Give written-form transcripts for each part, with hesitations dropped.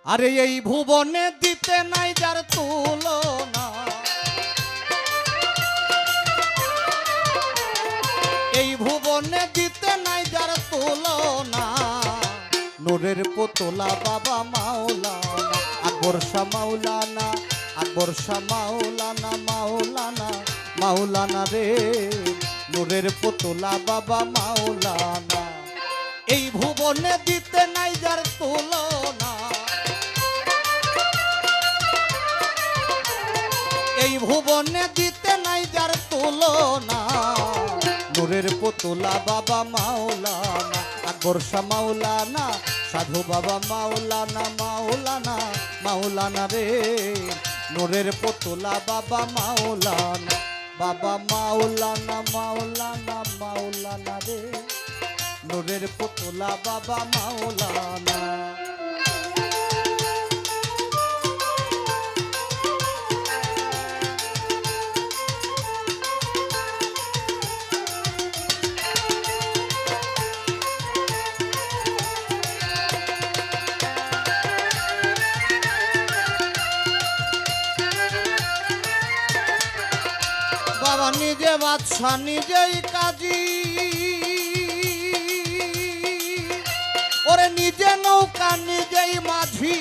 আরে এই ভুবনে দিতে নাই যার তুলনা, এই ভুবনে দিতে নাই যার তুলনা। নূরের পুতলা বাবা মাওলানা, আকবর শাহ মাওলানা, আকবর শাহ মাওলানা, মাওলানা মাওলানা রে। নূরের পুতলা বাবা মাওলানা, এই ভুবনে দিতে নাই যার তুলনা, এই ভুবনে দিতে নাই যার তুলনা। নূরের পুতলা বাবা মাওলানা, আকবর শাহ মাওলানা, সাধু বাবা মাওলানা, মাওলানা মাওলানা রে। নূরের পুতলা বাবা মাওলানা, বাবা মাওলানা, মাওলানা মাওলানা রে। নূরের পুতলা বাবা মাওলানা। বাবা নিজে বাদশা নিজেই কাজী, ওরে নিজে নৌকা নিজেই মাঝি।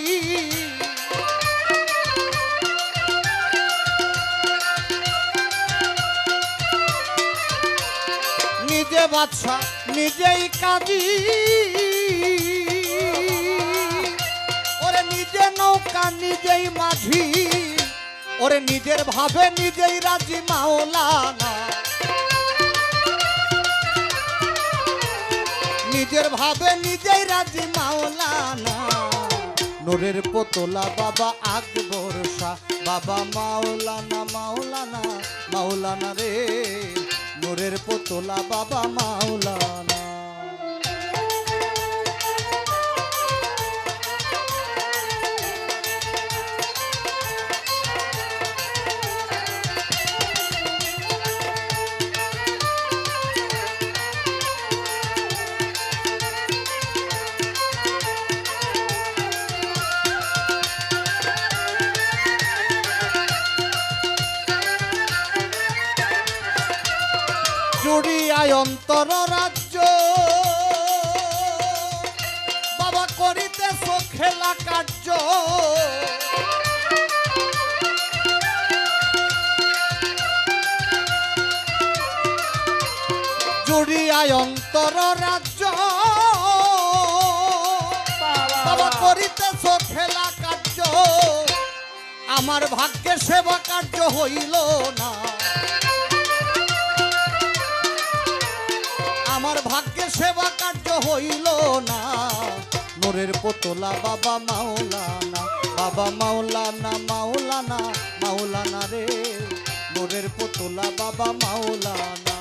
নিজে বাদশা নিজেই কাজী, ওরে নিজে নৌকা নিজেই মাঝি। ওরে নিজের ভাবে নিজেই রাজি মাওলানা, নিজের ভাবে নিজেই রাজি মাওলানা। নূরের পুতলা বাবা আকবর শাহ, বাবা মাওলানা, মাওলানা মাওলানা রে। নূরের পুতলা বাবা মাওলানা। জুড়িয়ায় অন্তর রাজ্য, বাবা করিতেছ খেলা কার্য। জুড়িয়ায় অন্তর রাজ্য, বাবা করিতেছ খেলা কার্য। আমার ভাগ্যে সেবা কার্য হইল না, আমার ভাগ্যে সেবা কার্য হইল না। নূরের পুতলা বাবা মাওলানা, বাবা মাওলানা, মাওলানা মাওলানা রে। নূরের পুতলা বাবা মাওলানা।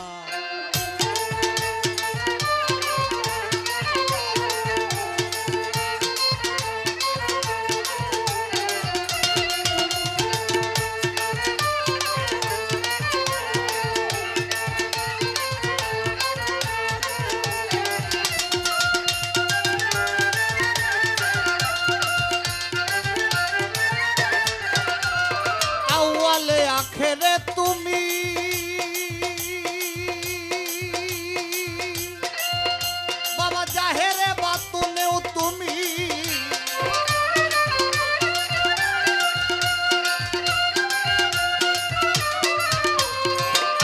আখেরে তুমি বাবা, জাহেরে বাতুনেও তুমি।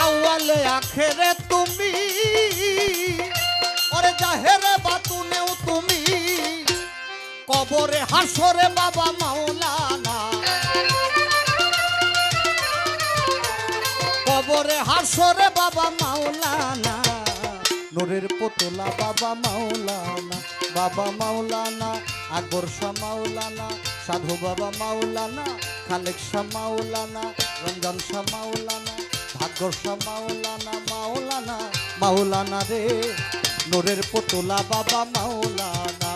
আউয়ালে আখেরে তুমি, ওরে জাহেরে বাতুনেও তুমি। কবরে হাসরে বাবা মাওলানা, কবরে হাসরে বাবা মাওলানা। নূরের পুতলা বাবা মাওলানা, বাবা মাওলানা, আকবর শাহ মাওলানা, সাধু বাবা মাওলানা, খালেক শাহ মাওলানা, রমজান শাহ মাওলানা, ভাগ্যর শাহ মাওলানা, মাওলানা মাওলানা রে। নূরের পুতলা বাবা মাওলানা।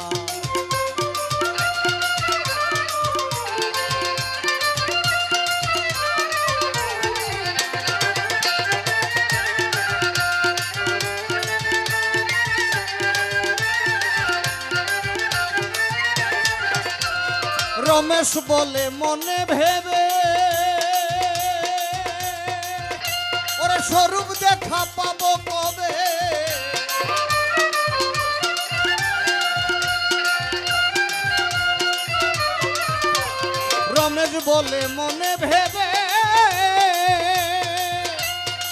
রমেশ বলে মনে ভেবে, ওরে স্বরূপ দেখা পাবো কবে? রমেশ বলে মনে ভেবে,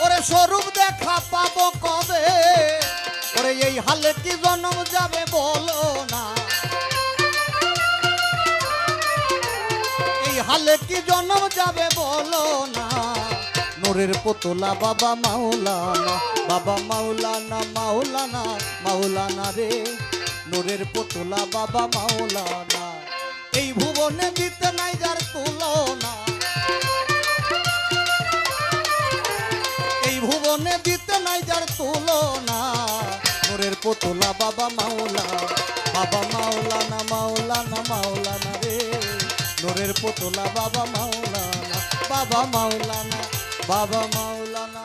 ওরে স্বরূপ দেখা পাবো কবে? ওরে এই হালে কি জন্ম যাবে বলো না, এই হালে কি জন্ম যাবে বলো না। নূরের পুতলা বাবা মাওলানা, বাবা মাওলানা, মাওলানা, মাওলানা রে। নূরের পুতলা বাবা মাওলানা, এই ভুবনে দিতে নাই যার তুলনা, এই ভুবনে দিতে নাই যার তুলনা। নূরের পুতলা বাবা মাওলানা, বাবা মাওলানা, মাওলানা, মাওলানা রে। নূরের পুতলা বাবা মাওলানা, বাবা মাওলানা, বাবা মাওলানা,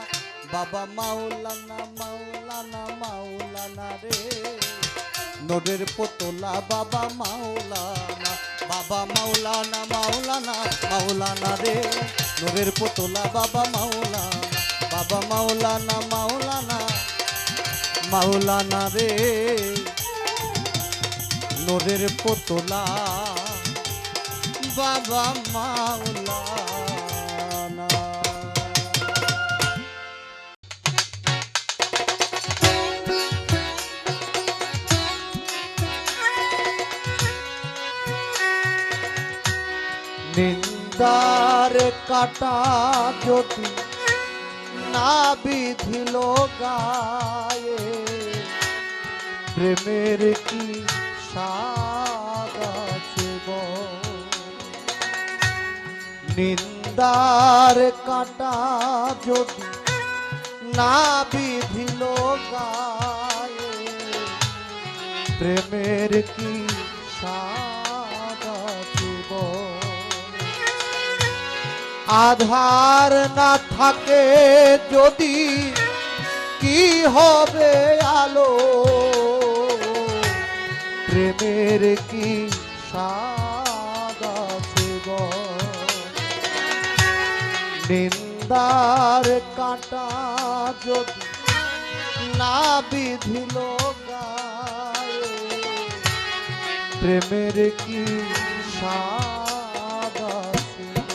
বাবা মাওলানা, মাওলানা, মাওলানা রে। নূরের পুতলা বাবা মাওলানা, বাবা মাওলানা, মাওলানা, মাওলানা রে। নূরের পুতলা বাবা মাওলানা, বাবা মাওলানা, মাওলানা, মাওলানা রে। নূরের পুতলা বাবা মাওলানা। নিন্দার কাটা যদি না বিধিল গায়ে, প্রেমের কি স্বাদ আছে বল? নিন্দার কাটা যদি না বিধিল গায়ে, প্রেমের কি স্বাদ আছে বল? আধার না থাকে যদি কি হবে আলো, প্রেমের কি স্বাদ আছে বল? নিন্দার কাঁটা যদি না বিধিল গায়ে, প্রেমের কি স্বাদ আছে বল?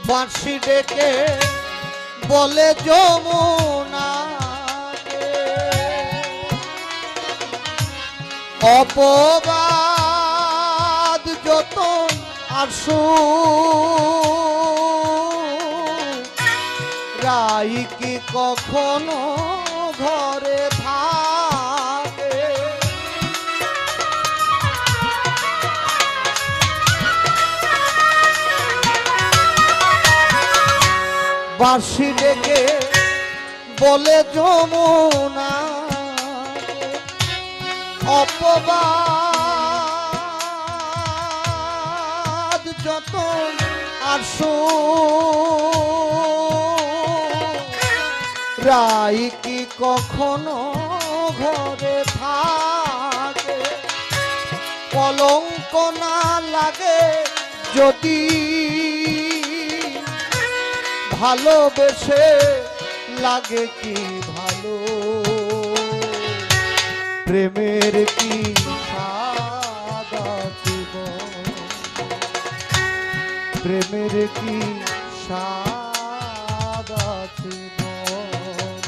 বাঁশি ডেকে বলে যমুনা, অপবাদ যত আসু রাই কি কখনো ঘরে থাকে? বাঁশি ডেকে বলে যমুনা, অপবাদ যত আসো রাই কি কখনো ঘরে থাকে? কলঙ্ক না লাগে যদি ভালোবেসে লাগে কি ভালো? প্রেমের কি স্বাদ আছে বল? প্রেমের কি স্বাদ আছে বল?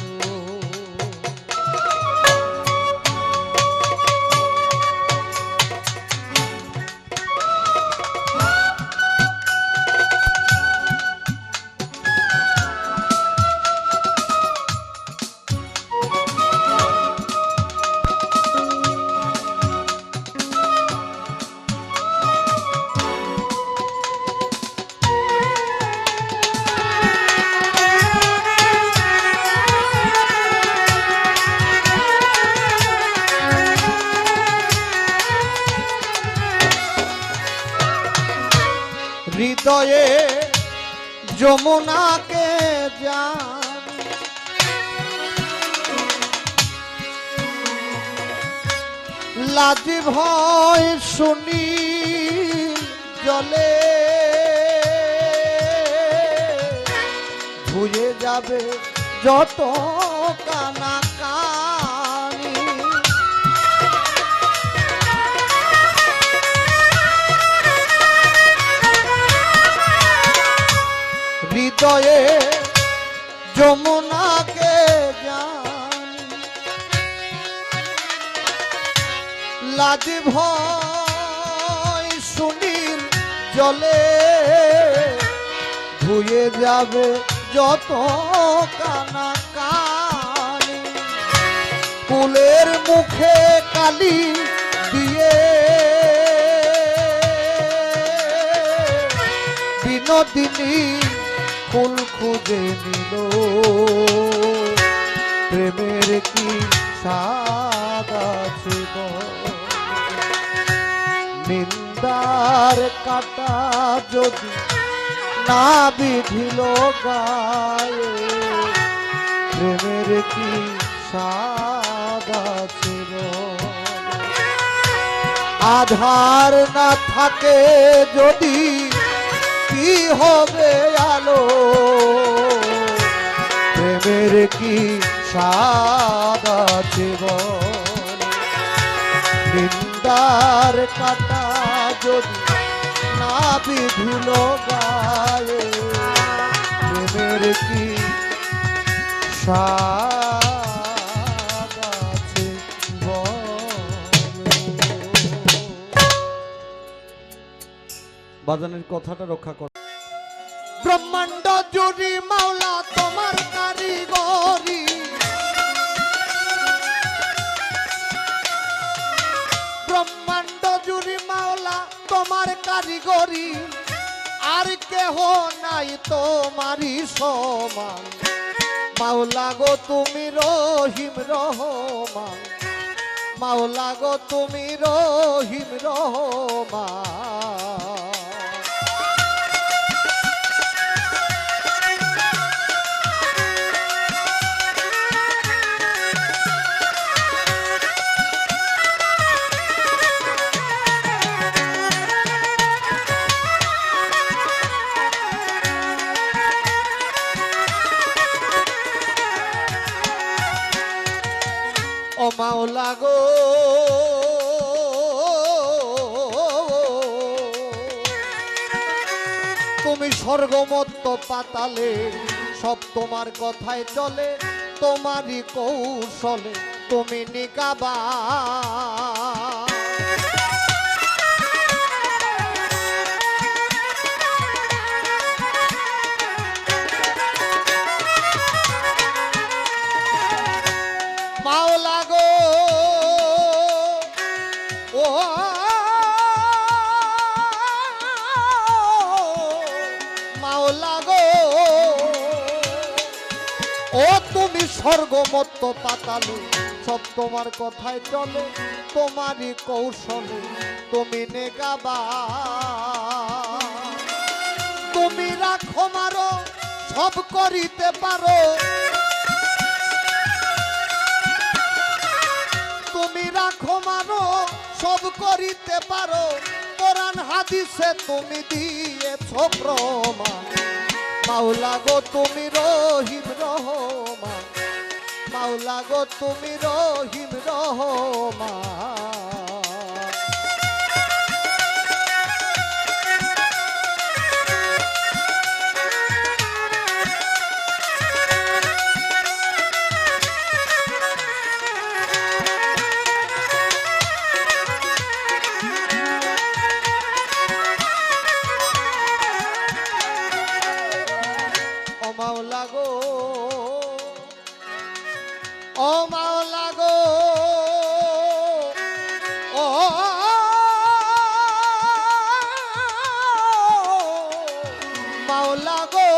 হৃদয়ে যমুনাকে জান লাজ ভয় শুনি জলে ধুয়ে যাবে যত কানা কানি হৃদয়ে যমুনাকে জানি লাজ ভয় সুনীল জলে ধুয়ে যাবে যত কানা কানি ফুলের মুখে কালি দিয়ে বিনোদিনী ফুল খুঁজে নিল প্রেমের কি স্বাদ আছে নিন্দার কাটা যদি না বিধিল গায়ে প্রেমের কি স্বাদ আছে আধার না থাকে যদি কি হবে আলো প্রেমের কি স্বাদ আছে নিন্দার কাটা যদি না বিধিল গায়ে প্রেমের কি স্বাদ আছে বাজানের কথাটা রক্ষা কর ব্রহ্মাণ্ড জুড়ি মাওলা তোমার কারিগরি ব্রহ্মাণ্ড জুড়ি মাওলা তোমার কারিগরি আর কেহ নাই তোমারই সমান মাওলা গো তুমি রহিম রহমান মাওলা গো তুমি রহিম রহমান ও মাওলা গো তুমি স্বর্গমত্ত পাতালে সব তোমার কথায় চলে তোমারই কৌশলে তুমি নিকাবা মাওলা গো ও মাওলা গো ও তুমি স্বর্গমত্ত পাতালে সব তোমার কথায় চলে তোমারই কৌশলে তুমি নেগাবা তুমি রাখো মারো সব করিতে পারো তুমি রাখো মানো সব করিতে পারো কোরআন হাদিসে তুমি দিয়েছ প্রমাণ মাওলা গো তুমি রহিম রহমান মাওলা গো তুমি রহিম রহমান মাওলা গো ও মাওলা গো ও মাওলা গো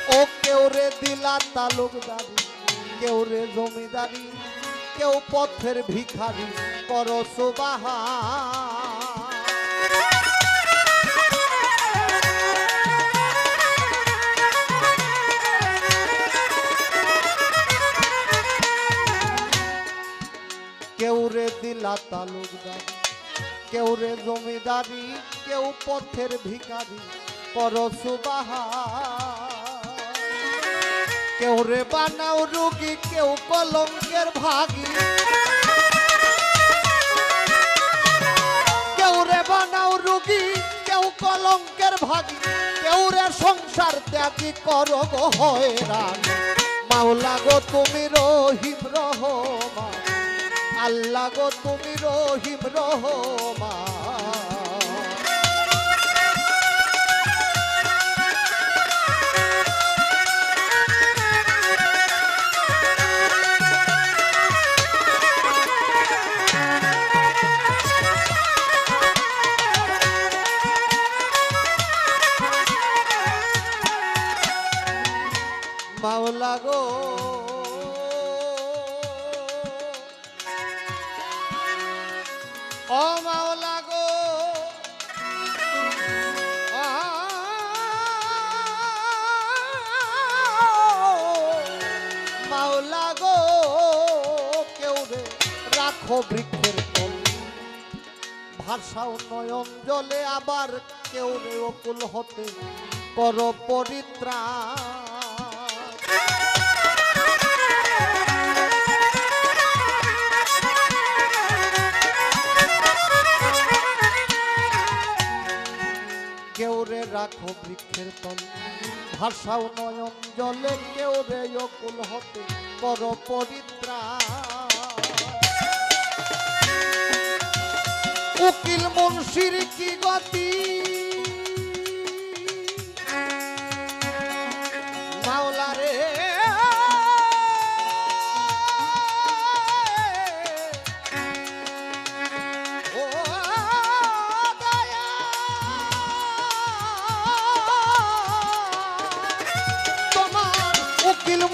ও কেউ রে দিলা তালুকদারি কেউ রে জমিদারি কেউ পথের ভিখারি করো সুবহান দিলা তালুকদার, কেউ রে জমিদারি, কেউ পথের ভিখারি, করো সুবহান। কেউ রে বানাও রুগী, কেউ কলঙ্কের ভাগী, কেউ রে বানাও রুগী, কেউ কলঙ্কের ভাগী, কেউ রে সংসার ত্যাগী, করো গো হয়রান। মাওলা গো তুমি রহিম রহমান, আল্লাহ গো তুমি রহিম রহমান। মাওলা গো ও মাওলা গো, মাওলা গো, কেউ রে রাখো বৃক্ষের তল, ভাষাও নয়ন জলে, আবার কেউ রে অকুল হতে করো পরিত্রাণ। কেউ রে রাখো বৃক্ষের তল, ভাষাও নয়ন জলে, কেউ রে অকুল হতে করো পরিত্রাণ। উকিল মুন্সির কি গতি, মাওলা রে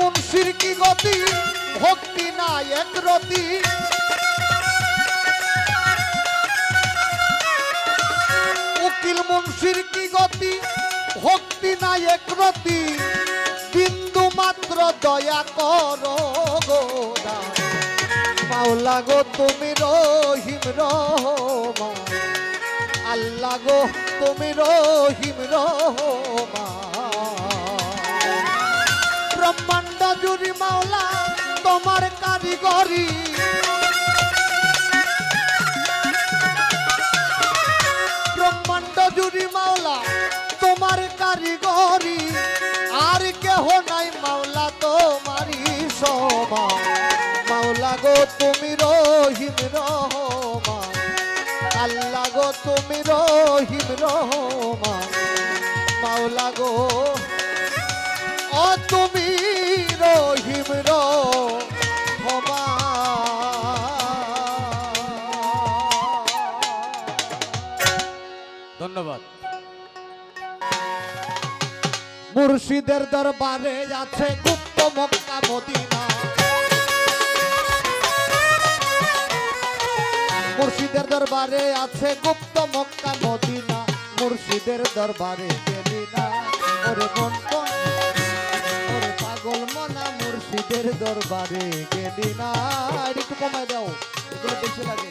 মুন্সির কি গতি, ভক্তি নাই এক রতি, উকিল মুন্সির কি গতি, ভক্তি নাই এক রতি, বিন্দু মাত্র দয়া করো গো মাওলা গো তুমি রহিম রহমান, আল্লাহ গো তুমি রহিম রহমান। ব্রহ্মাণ্ড জুড়ি মাওলা তোমার কারিগরি, ব্রহ্মাণ্ড জুড়ি মাওলা তোমার কারিগরি, আর কেহ নাই মাওলা তোমারই সমান। মাওলা গো তুমি রহিম রহমান, আল্লাহ গো তুমি রহিম রহমান। মাওলা গো ও তুমি রহিম রহমান। ধন্যবাদ। মুর্শিদের দরবারে আছে গুপ্ত মক্কা মদিনা, মুর্শিদের দরবারে আছে গুপ্ত মক্কা মদিনা, মুর্শিদের দরবারে গেলি না ওরে মন ওরে পাগল মনা, মুর্শিদের দরবারে গেলি না। একটু কমায় দাও, এগুলো বেশি লাগে।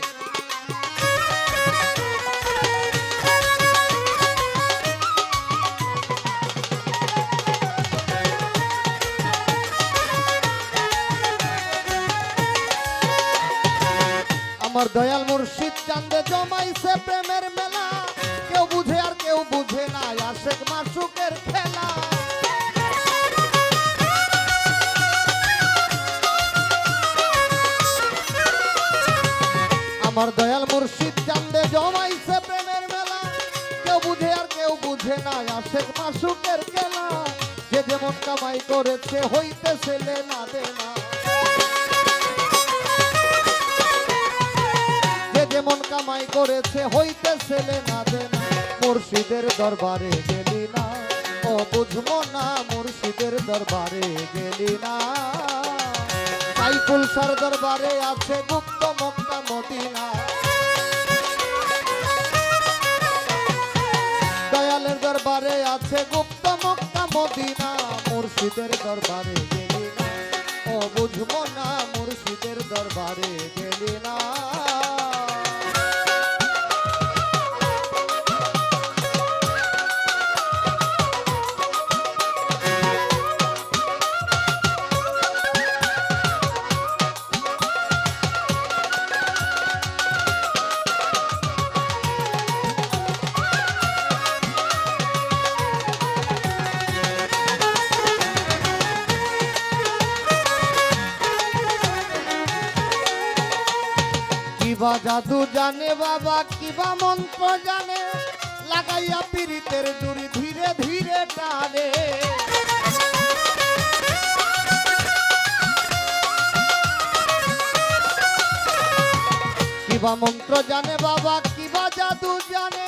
আমার দয়াল মুর্শিদ চান্দে জমাইছে প্রেমের মেলা, কেউ বুঝে আর কেউ বুঝে না আশেক মাসুকের খেলা। আমার দয়াল মুর্শিদ চান্দে জমাইছে প্রেমের মেলা, কেউ বুঝে আর কেউ বুঝে না আশেক মাসুকের খেলা। যে যেমন কামাই করেছে হইতেছে লেনা দেনা, যেমন কামাই করেছে হইতেছে লেনা দেনা। মুর্শিদের দরবারে গেলি না ও বুঝবো না, মুর্শিদের দরবারে গেলি না। সাইকুল সার দরবারে আছে গুপ্ত মক্কা মদিনা, দয়ালের দরবারে আছে গুপ্ত মক্কা মদিনা। মুর্শিদের দরবারে গেলি না ও বুঝবো না, মুর্শিদের দরবারে গেলি না। কিবা জাদু জানে বাবা কিবা মন্ত্র জানে লাগাইয়া পীড়িতের ডুরি ধীরে ধীরে টানে কিবা মন্ত্র জানে বাবা কিবা জাদু জানে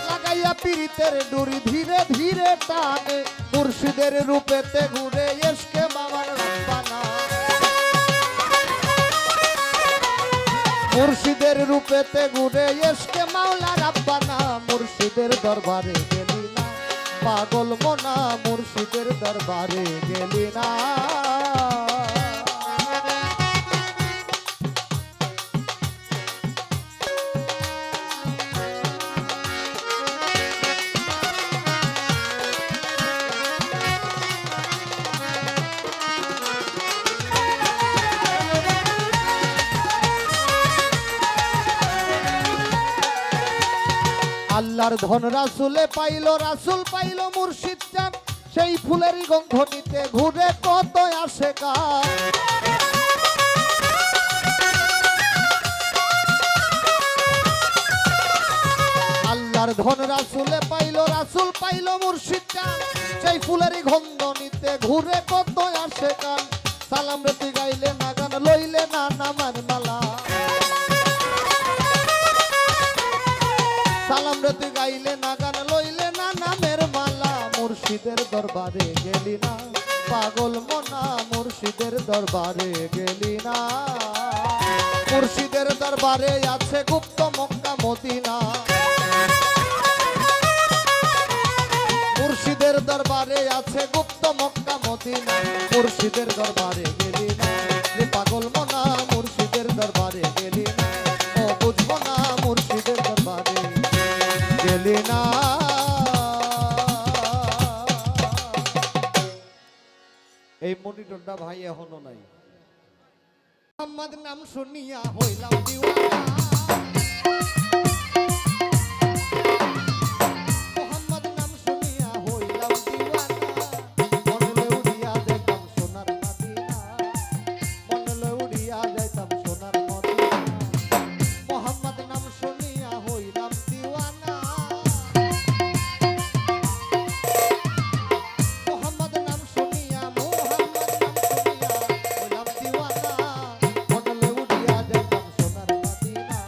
লাগাইয়া পীড়িতের ডুরি ধীরে ধীরে টানে মুর্শিদের রূপেতে ঘুরে এসকে বাবার রব্বানা মুর্শিদের রূপেতে ঘুরে এসকে মাওলা রাব্বানা মুর্শিদের দরবারে গেলি না পাগল মনা মুর্শিদের দরবারে গেলি না আল্লাহর ধন রাসূলে পাইল রাসূল পাইল মুর্শিদ চান সেই ফুলেরই গন্ধ নিতে ঘুরে কত আশেকা আল্লাহর ধন রাসূলে পাইল রাসূল পাইল মুর্শিদ চান সেই ফুলেরই গন্ধ নিতে ঘুরে কত আশেকা সালাম রে গাইলে না গান লইলে না নামার মালা সালাম রে তুই গাইলে না গান লইলে না নামের মালা মুর্শিদের দরবারে গেলি না পাগল মনা মুর্শিদের দরবারে গেলি না মুর্শিদের দরবারে আছে গুপ্ত মক্কা মদিনা মুর্শিদের দরবারে আছে গুপ্ত মক্কা মদিনা মুর্শিদের দরবারে গেলি না রে পাগল মনা মুর্শিদের দরবারে গেলি না ও বুঝবো না মুর্শিদের দরবারে গেলি না এই মনিটরটা ভাই এখনো নাই মোহাম্মদ নাম শুনিয়া হইলাম দিওয়ানা মোহাম্মদ নাম শুনিয়া হইলাম দিওয়ানা মনলে উড়িয়া যাইতাম সোনার মদিনা মনলে উড়িয়া যাইতাম সোনার মদিনা মোহাম্মদ নাম শুনিয়া হইলাম দিওয়ানা মোহাম্মদ নাম শুনিয়া হইলাম দিওয়ানা মনলে উড়িয়া যাইতাম সোনার মদিনা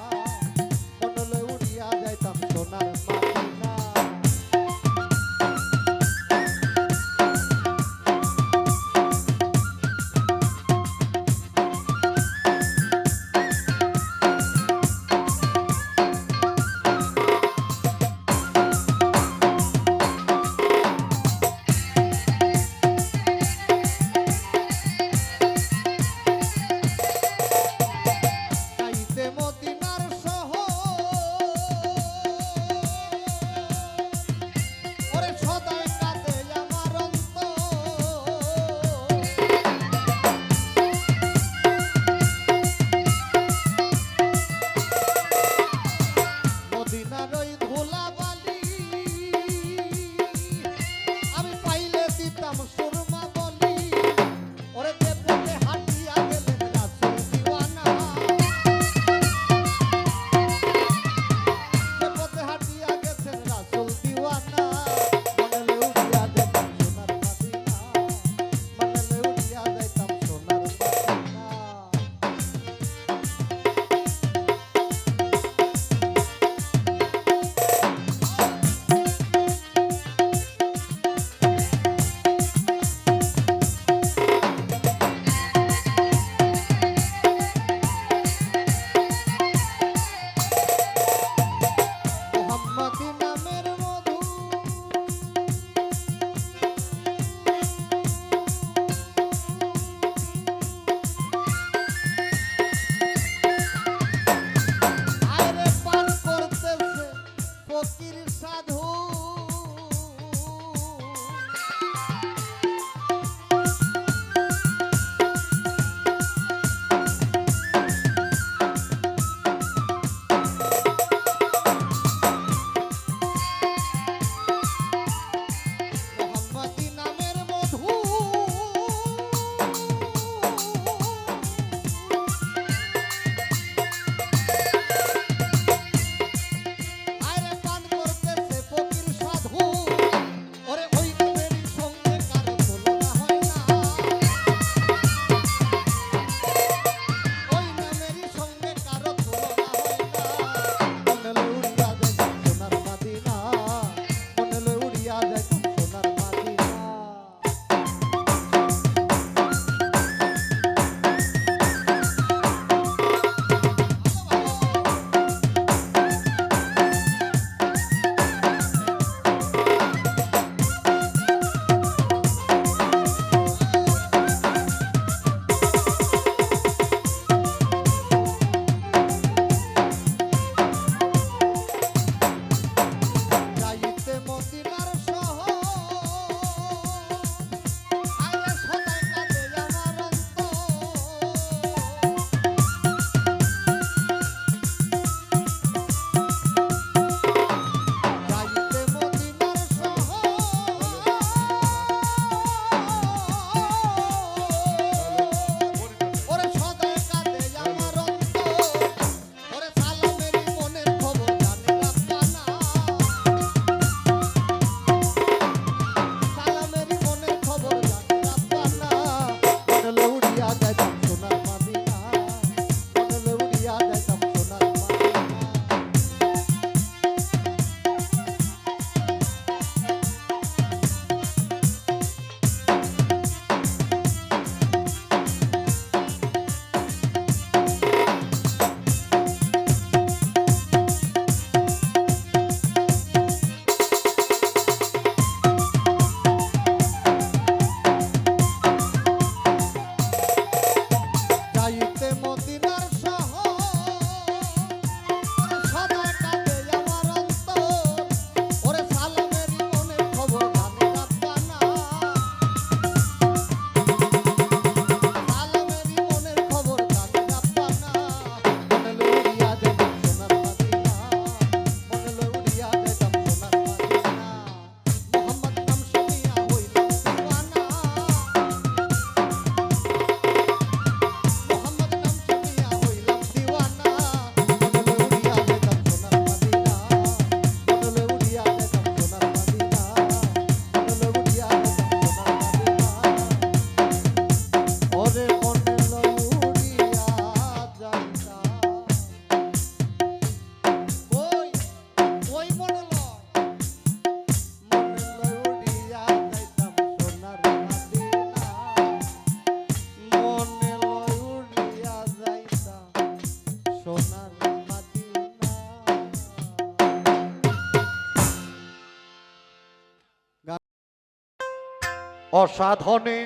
অসাধনে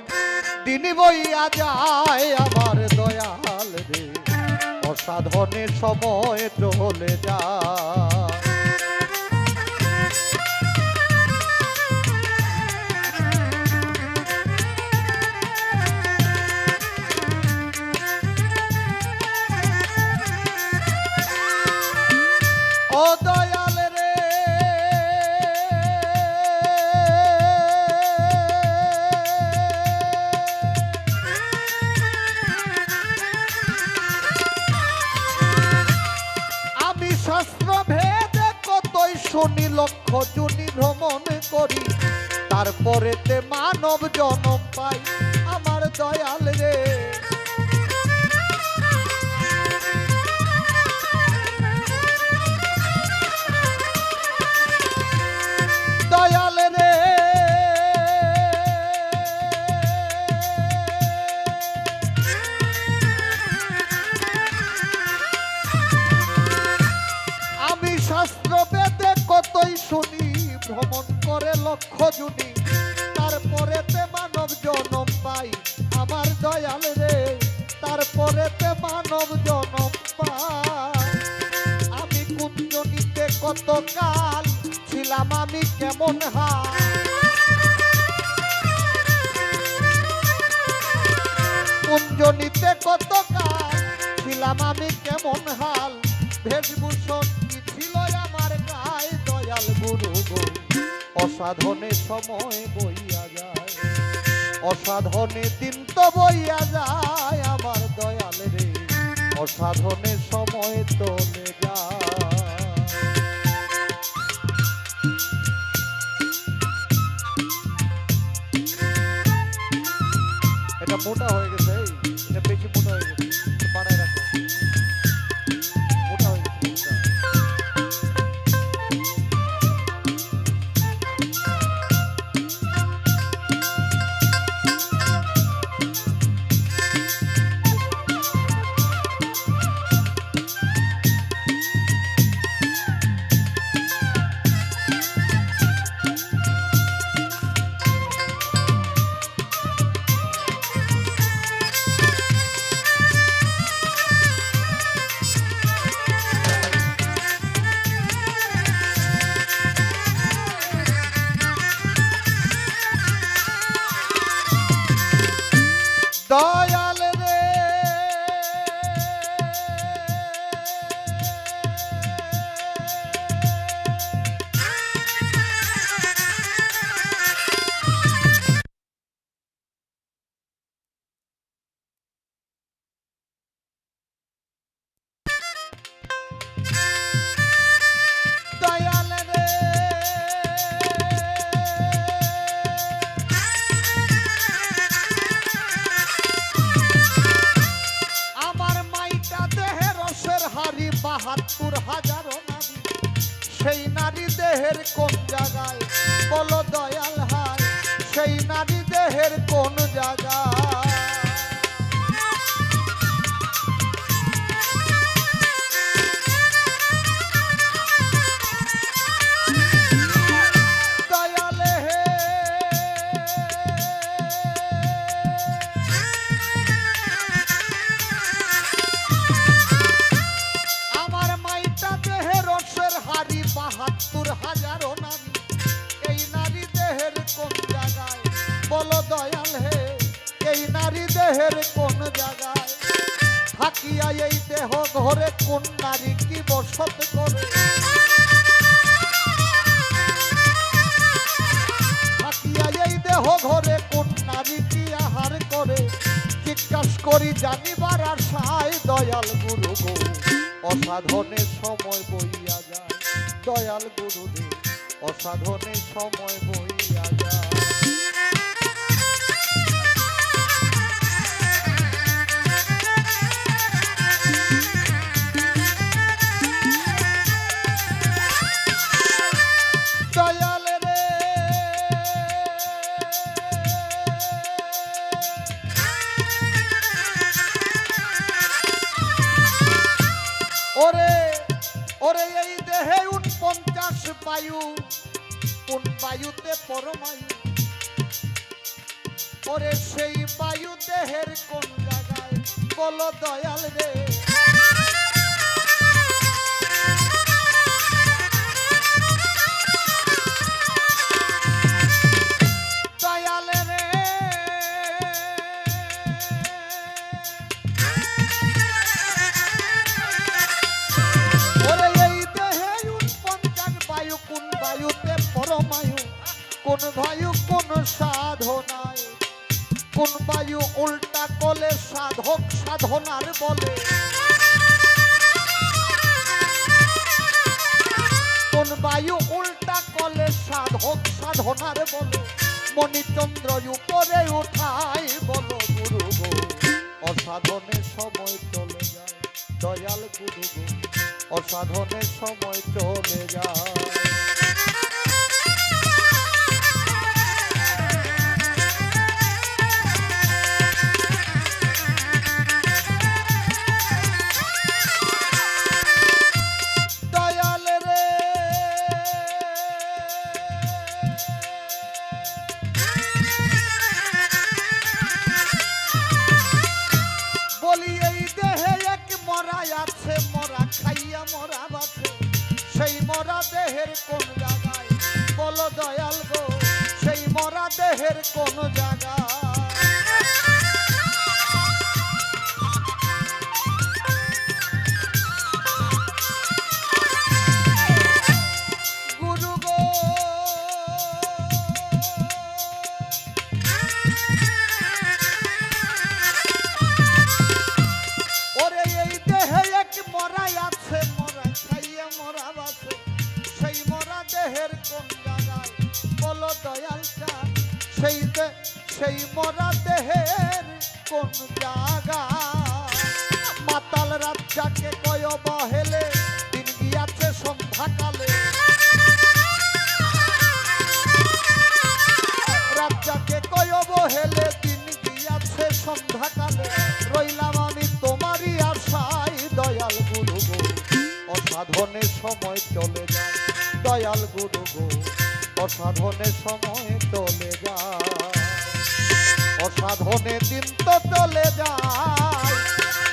দিন বইয়া যায় আমার দয়াল রে, অসাধনে সময় চলে যায়। ও দয়াল রে আমি শাস্ত্র ভেদে কতই শুনি, লক্ষ জুনি ভ্রমণ করি, তারপরেতে মানব জনম পাই আমার দয়াল রে। দয়াল রে আমি শাস্ত্র বেদে কতই শুনি, ভ্রমণ করে লক্ষ জুনি, তারপরেতে মানব জনম পাই আমার দয়াল রে, তারপরেতে মানব জনম পাই। আমি কুঞ্জনিতে কত কাল ছিলাম, আমি কেমন হাল, কুঞ্জনিতে কত কাল ছিলাম, আমি কেমন হাল, বেশভূষণ কি ছিল আমার গায়ে দয়াল গুরু গো, অসাধনে সময় বইয়া যায়, অসাধনে দিন তো বইয়া যায় আমার দয়াল রে, অসাধনে সময় চলে যায়। এটা মোটা হয়ে গেছে, এটা বেশি মোটা হয়ে গেছে, বানায় রাখো, মোটা হয়ে গেছে মোটা। দয়াল রে দয়াল রে আমার মাইটা দেহের রসের হাড়ি ৭২,০০০ নারী, সেই নারী দেহের কোন জায়গায় বলো দয়াল হায়, সেই নারী দেহের কোন জায়গায়। আমার মাইটা দেহের রসের হাড়ি ৭২,০০০ নারী, এই নারী দেহের কোন জায়গায় বলো দয়াল হে, এই নারী দেহের কোন জায়গায় থাকিয়া এই দেহ ঘরে কোন নারী কি বসত করে, থাকিয়া এই দেহ ঘরে কোন নারী কি আহার করে, জিজ্ঞাসা করি জানিবার আশায় দয়াল গুরু গো, অসাধনে সময় বইয়া যায় দয়াল গুরুদেব, অসাধনে সময় বইয়া যায়। দয়াল রে ওরে ওরে এই দেহে ৪৯ বায়ু, কোন বায়ুতে পরমায়ু, ওরে সেই বায়ু দেহের কোন জায়গায় বলো দয়াল রে। দয়াল রে ওরে এই দেহে উৎপঞ্চান বায়ু কোন বায়ুতে পরমায়ু কোন বায়ু কোন সাধনায় কোন বায়ু উল্টা কলে সাধক সাধনার বলে কোন বায়ু উল্টা কলে সাধক সাধনার বলে মণিচন্দ্র উপরে উঠাই বলো গুরু গো অসাধনের সময় চলে যায় দয়াল গুরু গো অসাধনের সময় চলে যায়। আছে মরা খাইয়া মরা বাছে সেই মরা দেহের কোন জায়গায় বলো দয়াল গো সেই মরা দেহের কোন জায়গায় গুরু গো ওরে এই দেহে মরাই আছে মরা খাইয়া মরা বাছে সেই মরা দেহের কোন জায়গায় বলো দয়াল চাঁদ সেই মরা দেহের কোন জায়গায় মাতাল রাজ্জাকে কয় বহেলে দিন গিয়াছে সন্ধ্যাকালে রাজ্জাকে কয় বহেলে দিন গিয়াছে সন্ধ্যাকালে রইলাম আমি তোমারই আশায় দয়াল গুরু গো অসাধনের সময় চলে যায় দয়াল গুরু গো অসাধনের সময় চলে যায় অসাধনে দিন তো চলে যায়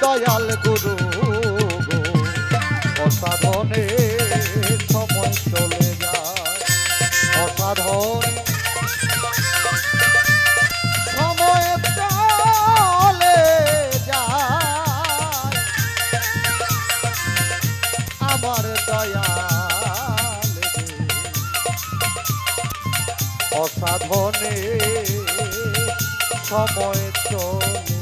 দয়াল গুরু গো অসাধনে সময় চলে যায় অসাধন সময় চলে যায় আমার দয়াল অসাধনে সময় চলে